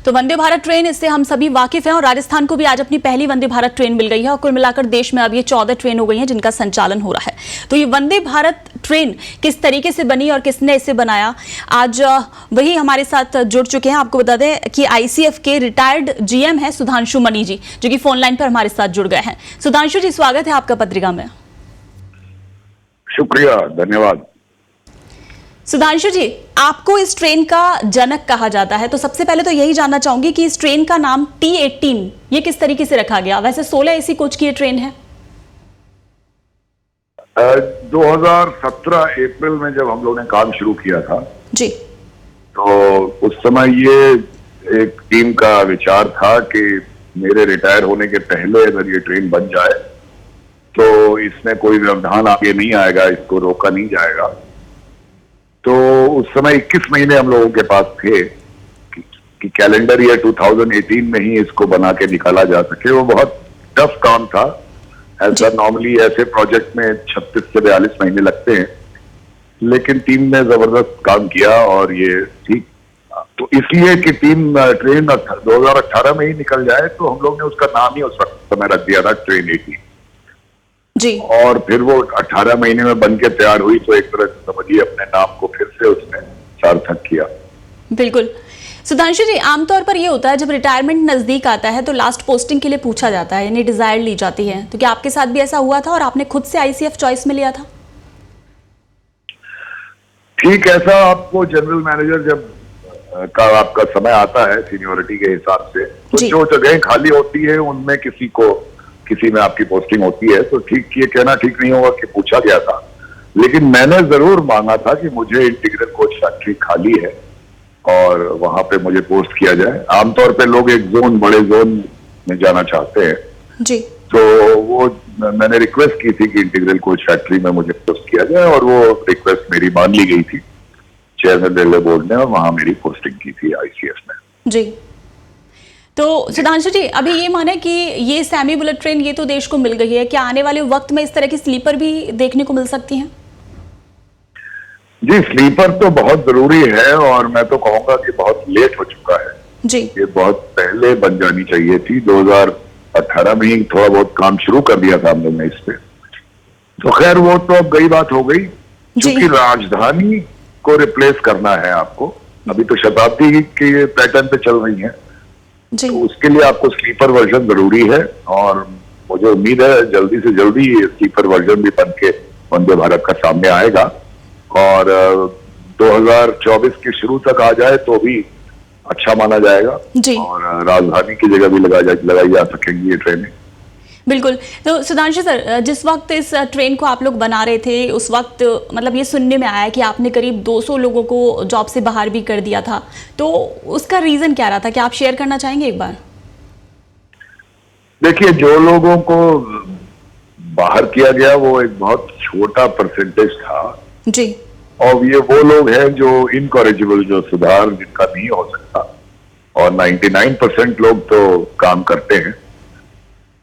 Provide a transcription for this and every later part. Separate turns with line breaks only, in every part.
तो वंदे भारत ट्रेन, इससे हम सभी वाकिफ हैं और राजस्थान को भी आज अपनी पहली वंदे भारत ट्रेन मिल गई है और कुल मिलाकर देश में अब ये 14 ट्रेन हो गई हैं जिनका संचालन हो रहा है। तो ये वंदे भारत ट्रेन किस तरीके से बनी और किसने इसे बनाया, आज वही हमारे साथ जुड़ चुके हैं। आपको बता दें कि आईसीएफ के रिटायर्ड जीएम है सुधांशु मनी जी, जो कि फोन लाइन पर हमारे साथ जुड़ गए हैं। सुधांशु जी, स्वागत है आपका पत्रिका में।
शुक्रिया, धन्यवाद।
सुधांशु जी, आपको इस ट्रेन का जनक कहा जाता है, तो सबसे पहले तो यही जानना चाहूंगी कि इस ट्रेन का नाम T18 ये किस तरीके से रखा गया। वैसे 16 एसी कोच की ये ट्रेन है।
2017 अप्रैल में जब हम लोगों ने काम शुरू किया था
जी,
तो उस समय ये एक टीम का विचार था कि मेरे रिटायर होने के पहले अगर ये ट्रेन बन जाए तो इसमें कोई व्यवधान आगे नहीं आएगा, इसको रोका नहीं जाएगा। तो उस समय 21 महीने हम लोगों के पास थे कि कैलेंडर ईयर 2018 में ही इसको बना के निकाला जा सके। वो बहुत टफ काम था। ऐसा नॉर्मली ऐसे प्रोजेक्ट में 36 से 42 महीने लगते हैं, लेकिन टीम ने जबरदस्त काम किया और ये ठीक। तो इसलिए कि ट्रेन 2018 में ही निकल जाए तो हम लोग ने उसका नाम ही उस वक्त समय रख दिया था ट्रेन 18
जी।
और फिर वो 18 महीने में बन के तैयार हुई, तो एक तरह से समझिए अपने नाम को फिर से उसने सार्थक किया।
बिल्कुल। सुधांशु जी, आमतौर पर ये होता है जब रिटायरमेंट नजदीक आता है तो लास्ट पोस्टिंग के लिए पूछा जाता है, यानी डिजायर ली जाती है। तो क्या आपके साथ भी ऐसा हुआ था और आपने खुद से आईसीएफ चॉइस में लिया था?
ठीक, ऐसा आपको जनरल मैनेजर जब का आपका समय आता है सीनियोरिटी के हिसाब से, तो जो जगह खाली होती है उनमें किसी में आपकी पोस्टिंग होती है, तो ठीक ये कहना ठीक नहीं होगा कि पूछा गया था। लेकिन मैंने जरूर मांगा था कि मुझे इंटीग्रल कोच फैक्ट्री खाली है और वहां पे मुझे पोस्ट किया जाए। आमतौर पे लोग एक बड़े जोन में जाना चाहते हैं
जी।
तो वो मैंने रिक्वेस्ट की थी कि इंटीग्रल कोच फैक्ट्री में मुझे पोस्ट किया जाए और वो रिक्वेस्ट मेरी मान ली गई थी चेयरमैन रेलवे बोर्ड ने, और वहां मेरी पोस्टिंग की थी आईसीएफ में
जी। तो सुधांशु जी, अभी ये माने कि ये सेमी बुलेट ट्रेन ये तो देश को मिल गई है, क्या आने वाले वक्त में इस तरह की स्लीपर भी देखने को मिल सकती हैं?
जी, स्लीपर तो बहुत जरूरी है और मैं तो कहूंगा कि बहुत लेट हो चुका है
जी।
ये बहुत पहले बन जानी चाहिए थी। 2018 में ही थोड़ा बहुत काम शुरू कर दिया था हम लोग ने इस पे। तो खैर वो तो अब गई बात हो गई, क्योंकि राजधानी को रिप्लेस करना है आपको। अभी तो शताब्दी के पैटर्न पे चल रही है, तो उसके लिए आपको स्लीपर वर्जन जरूरी है और मुझे उम्मीद है जल्दी से जल्दी स्लीपर वर्जन भी बन के वंदे भारत का सामने आएगा और 2024 के शुरू तक आ जाए तो भी अच्छा माना जाएगा और राजधानी की जगह भी लगाई जा सकेंगी ये ट्रेनें।
बिल्कुल। तो सुधांशु सर, जिस वक्त इस ट्रेन को आप लोग बना रहे थे उस वक्त मतलब ये सुनने में आया कि आपने करीब 200 लोगों को जॉब से बाहर भी कर दिया था, तो उसका रीजन क्या रहा था? क्या आप शेयर करना चाहेंगे एक बार?
देखिए, जो लोगों को बाहर किया गया वो एक बहुत छोटा परसेंटेज था
जी,
और ये वो लोग हैं जो इनकॉरेजिबल, जो सुधार जिनका नहीं हो सकता, और 99% लोग तो काम करते हैं।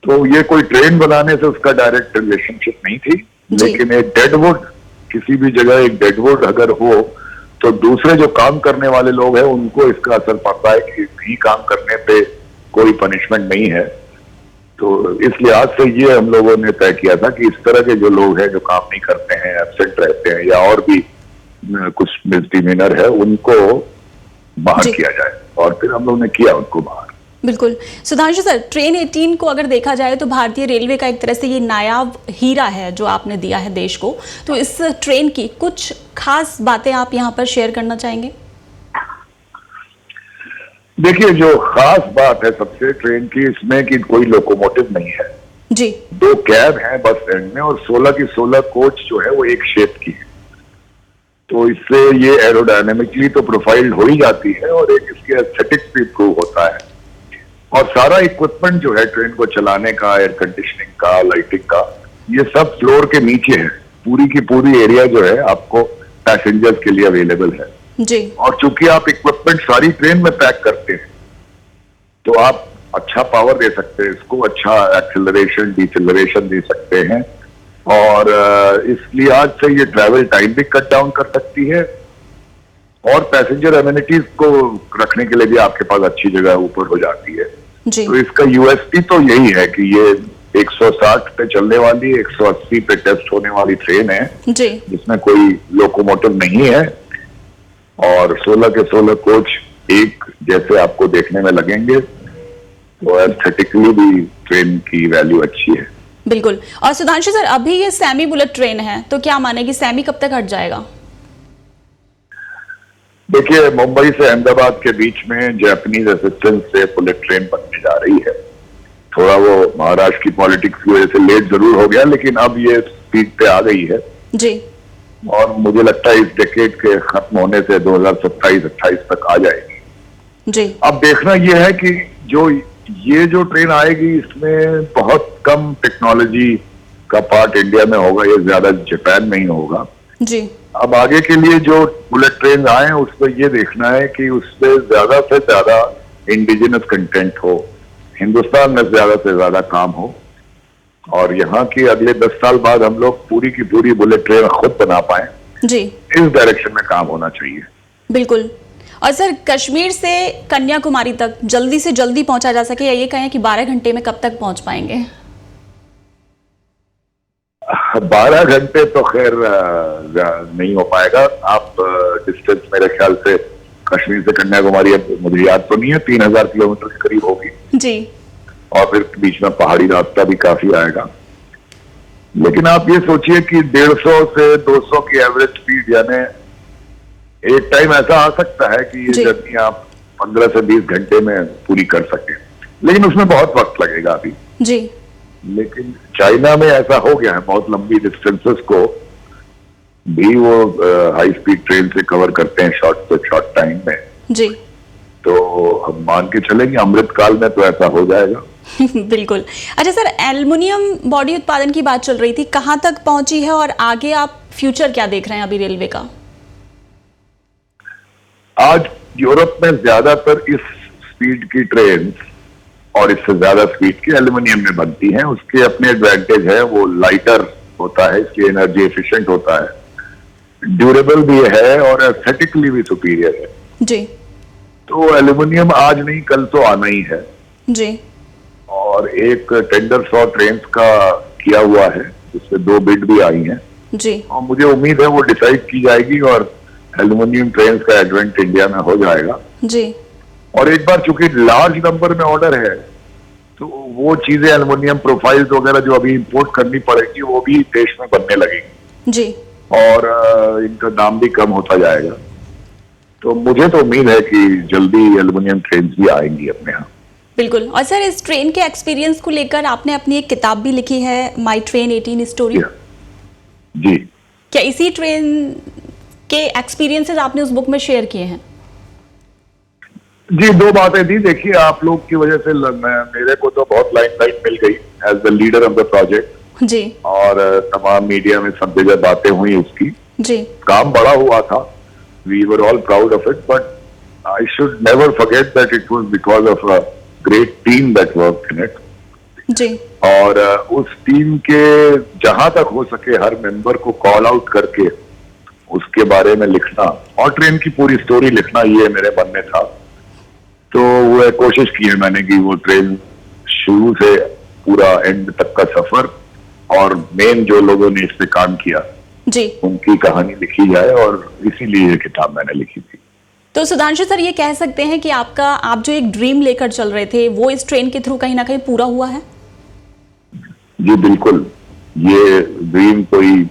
तो ये कोई ट्रेन बनाने से उसका डायरेक्ट रिलेशनशिप नहीं थी, लेकिन एक डेडवुड, किसी भी जगह एक डेडवुड अगर हो तो दूसरे जो काम करने वाले लोग हैं उनको इसका असर पड़ता है कि नहीं काम करने पे कोई पनिशमेंट नहीं है। तो इस लिहाज से ये हम लोगों ने तय किया था कि इस तरह के जो लोग हैं जो काम नहीं करते हैं, एब्सेंट रहते हैं या और भी कुछ मिसडिमीनर है, उनको बाहर किया जाए और फिर हम लोग ने किया उनको बाहर।
बिल्कुल। सुधांशु सर, ट्रेन 18 को अगर देखा जाए तो भारतीय रेलवे का एक तरह से ये नायाब हीरा है जो आपने दिया है देश को। तो इस ट्रेन की कुछ खास बातें आप यहाँ पर शेयर करना चाहेंगे?
देखिए, जो खास बात है सबसे ट्रेन की इसमें कि कोई लोकोमोटिव नहीं है
जी।
2 कैब हैं बस स्टैंड में और 16 की 16 कोच जो है वो एक शेप की है। तो इससे ये एरोडायनेमिकली तो प्रोफाइल्ड हो ही जाती है और एक इसके एस्थेटिक्स भी इम्प्रूव होता है और सारा इक्विपमेंट जो है ट्रेन को चलाने का, एयर कंडीशनिंग का, लाइटिंग का, ये सब फ्लोर के नीचे है। पूरी की पूरी एरिया जो है आपको पैसेंजर्स के लिए अवेलेबल है
जी।
और चूंकि आप इक्विपमेंट सारी ट्रेन में पैक करते हैं तो आप अच्छा पावर दे सकते हैं इसको, अच्छा एक्सेलरेशन, डिसेलरेशन दे सकते हैं और इस लिहाज से ये ट्रैवल टाइम भी कट डाउन कर सकती है और पैसेंजर एमिनिटीज को रखने के लिए भी आपके पास अच्छी जगह ऊपर हो जाती है।
जी
तो इसका यूएसपी तो यही है कि ये 160 पे चलने वाली 180 पे टेस्ट होने वाली ट्रेन है,
जी
जिसमें कोई लोकोमोटिव नहीं है, और 16 के 16 कोच एक जैसे आपको देखने में लगेंगे, तो एस्थेटिकली भी ट्रेन की वैल्यू अच्छी है।
बिल्कुल। और सुधांशु सर, अभी ये सेमी बुलेट ट्रेन है, तो क्या मानेगी सेमी कब तक हट जाएगा?
देखिए, मुंबई से अहमदाबाद के बीच में जापानीज असिस्टेंस से बुलेट ट्रेन बनने जा रही है। थोड़ा वो महाराष्ट्र की पॉलिटिक्स की वजह से लेट जरूर हो गया, लेकिन अब ये स्पीड पे आ गई है
जी।
और मुझे लगता है इस डेकेड के खत्म होने से 2027-28 तक आ जाएगी
जी
अब देखना यह है कि जो ट्रेन आएगी, इसमें बहुत कम टेक्नोलॉजी का पार्ट इंडिया में होगा, ये ज्यादा जापान में ही होगा
जी
अब आगे के लिए जो बुलेट ट्रेन आए हैं उसमें ये देखना है कि उससे ज्यादा इंडिजिनस कंटेंट हो, हिंदुस्तान में ज्यादा से ज्यादा काम हो, और यहाँ की अगले 10 साल बाद हम लोग पूरी की पूरी बुलेट ट्रेन खुद बना पाए।
जी
इस डायरेक्शन में काम होना चाहिए।
बिल्कुल। और सर, कश्मीर से कन्याकुमारी तक जल्दी से जल्दी पहुंचा जा सके, या ये कहें कि 12 घंटे में कब तक पहुंच पाएंगे?
12 घंटे तो खैर नहीं हो पाएगा। आप डिस्टेंस मेरे ख्याल से कश्मीर से कन्याकुमारी, मुझे याद तो नहीं है, 3000 किलोमीटर के करीब होगी
जी।
और फिर बीच में पहाड़ी रास्ता भी काफी आएगा। लेकिन आप ये सोचिए कि 150 से 200 की एवरेज स्पीड, यानी एक टाइम ऐसा आ सकता है कि ये जर्नी आप 15 से 20 घंटे में पूरी कर सके, लेकिन उसमें बहुत वक्त लगेगा अभी
जी।
लेकिन चाइना में ऐसा हो गया है, बहुत लंबी डिस्टेंसेस को भी वो हाई स्पीड ट्रेन से कवर करते हैं शॉर्ट टाइम में
जी।
तो हम मान के चले कि अमृत काल में तो ऐसा हो जाएगा।
बिल्कुल। अच्छा सर, एल्युमिनियम बॉडी उत्पादन की बात चल रही थी, कहां तक पहुंची है और आगे आप फ्यूचर क्या देख रहे हैं अभी रेलवे का?
आज यूरोप में ज्यादातर इस स्पीड की ट्रेन और इससे ज्यादा स्पीड की एल्युमिनियम में बनती हैं। उसके अपने एडवांटेज है, वो लाइटर होता है, इसकी एनर्जी एफिशिएंट होता है, ड्यूरेबल भी है और एस्थेटिकली भी सुपीरियर है
जी।
तो एल्युमिनियम आज नहीं कल तो आना ही है
जी।
और एक टेंडर 100 ट्रेन का किया हुआ है, जिससे 2 बिड भी आई हैं
जी।
और मुझे उम्मीद है वो डिसाइड की जाएगी और एल्युमिनियम ट्रेन का एडवेंट इंडिया में हो जाएगा
जी।
और एक बार चूंकि लार्ज नंबर में ऑर्डर है तो वो चीजें एल्युमिनियम प्रोफाइल्स वगैरह जो अभी इंपोर्ट करनी पड़ेगी वो भी देश में बनने लगेगी
जी।
और इनका दाम भी कम होता जाएगा। तो मुझे तो उम्मीद है कि जल्दी एल्युमिनियम ट्रेन भी आएंगी अपने यहाँ।
बिल्कुल। और सर, इस ट्रेन के एक्सपीरियंस को लेकर आपने अपनी एक किताब भी लिखी है, माई ट्रेन 18 स्टोरी।
जी।
क्या इसी ट्रेन के एक्सपीरियंसेस आपने उस बुक में शेयर किए हैं?
जी, 2 बातें थी। देखिए, आप लोग की वजह से मेरे को तो बहुत लाइमलाइट मिल गई as the leader of the project
जी।
और तमाम मीडिया में सब जगह बातें हुई उसकी
जी।
काम बड़ा हुआ था, we were all proud of it, but I should never forget that it was because of a great team that worked in it
जी।
और उस टीम के जहां तक हो सके हर मेंबर को कॉल आउट करके उसके बारे में लिखना और ट्रेन की पूरी स्टोरी लिखना, ये मेरे मन में था। तो वो कोशिश की है मैंने कि वो ट्रेन शुरू से पूरा एंड तक का सफर और मेन जो लोगों ने इस पे काम किया
जी,
उनकी कहानी लिखी जाए और इसीलिए ये किताब मैंने लिखी थी।
तो सुधांशु सर, ये कह सकते हैं कि आप जो एक ड्रीम लेकर चल रहे थे वो इस ट्रेन के थ्रू कहीं ना कहीं पूरा हुआ है? जी
बिल्कुल। ये ड्रीम कोई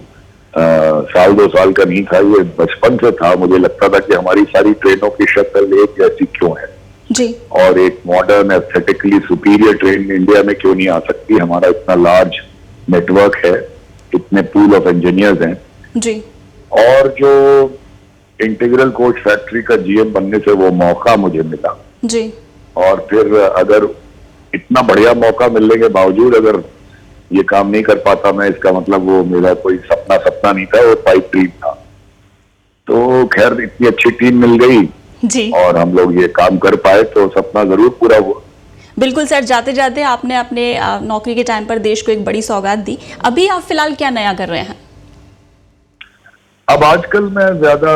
साल 2 साल का नहीं था, ये बचपन से था। मुझे लगता था कि हमारी सारी ट्रेनों की शक्ल एक जैसी क्यों है
जी,
और एक modern aesthetically superior train India में क्यों नहीं आ सकती। हमारा इतना लार्ज नेटवर्क है, इतने पूल ऑफ इंजीनियर्स हैं
जी,
और जो इंटीग्रल कोच फैक्ट्री का जीएम बनने से वो मौका मुझे मिला
जी,
और फिर अगर इतना बढ़िया मौका मिलने के बावजूद अगर ये काम नहीं कर पाता मैं, इसका मतलब वो मेरा कोई सपना नहीं था, वो पाइप ड्रीम था। तो खैर इतनी अच्छी टीम मिल गई
जी,
और हम लोग ये काम कर पाए तो सपना जरूर पूरा हुआ।
बिल्कुल सर। जाते जाते आपने अपने नौकरी के टाइम पर देश को एक बड़ी सौगात दी। अभी आप फिलहाल क्या नया कर रहे हैं?
अब आजकल मैं ज्यादा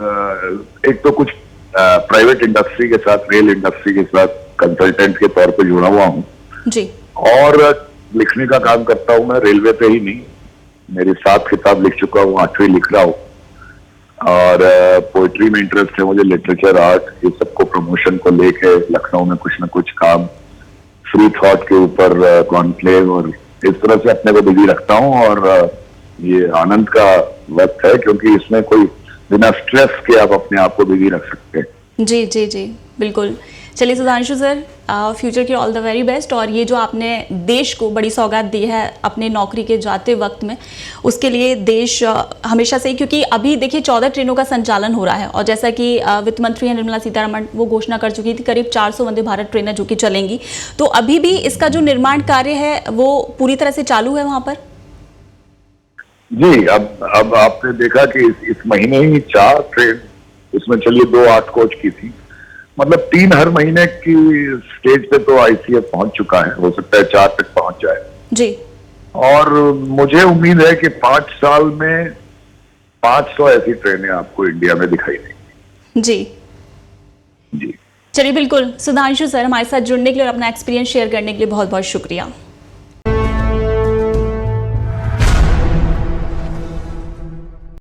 एक तो कुछ प्राइवेट इंडस्ट्री के साथ, रेल इंडस्ट्री के साथ कंसल्टेंट के तौर पे जुड़ा हुआ हूँ
जी।
और लिखने का काम करता हूँ मैं, रेलवे पे ही नहीं। मेरी 7 किताब लिख चुका हूँ, 8वीं लिख रहा हूँ। और पोइट्री में इंटरेस्ट है मुझे, लिटरेचर, आर्ट, ये सबको प्रमोशन को लेके लखनऊ में कुछ ना कुछ काम, फ्री थॉट के ऊपर कॉन्क्लेव, और इस तरह से अपने को बिजी रखता हूँ। और ये आनंद का वक्त है क्योंकि इसमें कोई बिना स्ट्रेस के आप अपने आप को बिजी रख सकते हैं।
जी जी जी बिल्कुल। चलिए सुधांशु सर, फ्यूचर की ऑल द वेरी बेस्ट। और ये जो आपने देश को बड़ी सौगात दी है अपने नौकरी के जाते वक्त में, उसके लिए देश हमेशा से ही, क्योंकि अभी देखिए 14 ट्रेनों का संचालन हो रहा है और जैसा कि वित्त मंत्री हैं निर्मला सीतारमण, वो घोषणा कर चुकी थी करीब 400 वंदे भारत ट्रेनें जो कि चलेंगी। तो अभी भी इसका जो निर्माण कार्य है वो पूरी तरह से चालू है वहां पर?
जी, अब आपने देखा कि इस महीने ही 4 ट्रेन, इसमें चलिए 2 8 कोच की थी, मतलब 3 हर महीने की स्टेज पे तो आईसीएफ पहुंच चुका है। हो सकता है 4 तक पहुंच जाए
जी।
और मुझे उम्मीद है कि 5 साल में 500 ऐसी ट्रेनें आपको इंडिया में दिखाई देंगी।
जी
जी
चलिए बिल्कुल। सुधांशु सर, हमारे साथ जुड़ने के लिए और अपना एक्सपीरियंस शेयर करने के लिए बहुत बहुत शुक्रिया।